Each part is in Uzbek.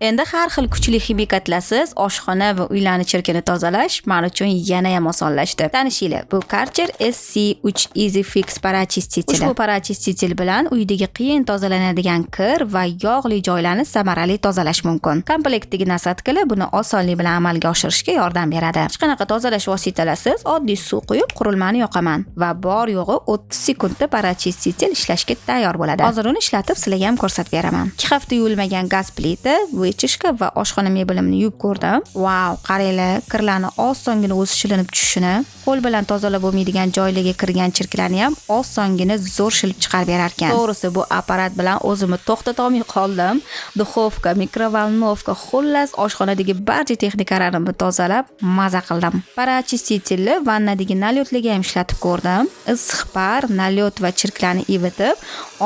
Endi har xil kuchli ximikatlarsiz oshxona va uylarni chirkini tozalash men uchun yana ham osonlashdi. Tanishinglar, bu Karcher SC3 Easy Fix parachistитель. Ushbu parachistитель bilan uydagi qiyin tozalanadigan kir va yog'li joylarni samarali tozalash mumkin. Komplektdagi nasatkali buni osonlik bilan amalga oshirishga yordam beradi. Hech qanaqa tozalash vositalarsiz oddiy suv quyib qurilmani yoqaman va bor yo'g'i 30 sekundda parachistитель ishlashga tayyor bo'ladi. Hozir uni ishlatib sizlarga ham ko'rsatib beraman. 2 hafta yuvilmagan gaz plita, vechishka va oshxona mebelimni yuvib ko'rdim. Wow, qaranglar, kirlarni osongina o'zi shilinib tushishini, qo'l bilan tozalab bo'lmaydigan joylarga kirgan chirklarni ham osongina zo'r shilib chiqarib berar ekan. To'g'risi bu apparat bilan o'zimni to'xtata olmay qoldim. Duxovka, mikrovolnovka, xullas oshxonadagi barcha texnikalarimni tozalab maza qildim. Parachistitelni vannadagi nalyotlarga ham ishlatib ko'rdim. Issiq par, nalyot va chirklarni ivitib,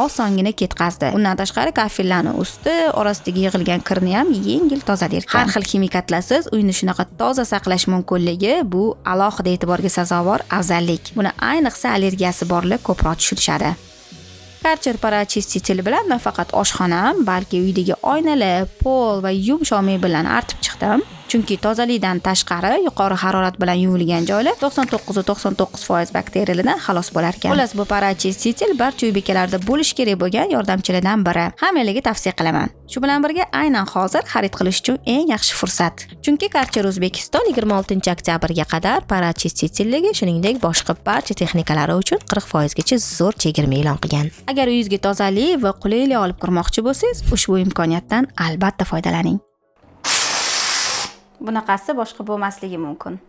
osongina ketkazdi. Undan tashqari kafellarning usti orasidagi yig'ilgan kirni ham yengil tozalar ekan. Har xil ximikatlarsiz uyni shunaqa toza saqlash mumkinligi bu alohida e'tiborga sazovor afzallik. Buni ayniqsa allergiyasi borlar ko'proq tushunishadi. Karcher parachistitelь bilan nafaqat oshxonam, balki uydagi oynalar, pol va yumshoq mebellarni artib chiqdim. Chunki tozalikdan tashqari yuqori harorat bilan yuvilgan joylar 99.99% bakteriyalardan xalos bo'lar ekan. Xullas, bu parachistitelь barcha uy bekalarida bo'lish kerak bo'lgan yordamchilardan biri. Hammalarga tavsiya qilaman. Shu bilan birga aynan hozir xarid qilish uchun eng yaxshi fursat. Chunki Karcher O'zbekiston 26-oktyabrga qadar parachistitel'ga, shuningdek boshqa barcha texnikalari uchun 40% gacha zo'r chegirma e'lon qilgan. Agar uyingizga tozalik va qulaylik olib kirmoqchi bo'lsangiz, ushbu imkoniyatdan albatta foydalaning. Bunaqasi boshqa bo'lmasligi mumkin.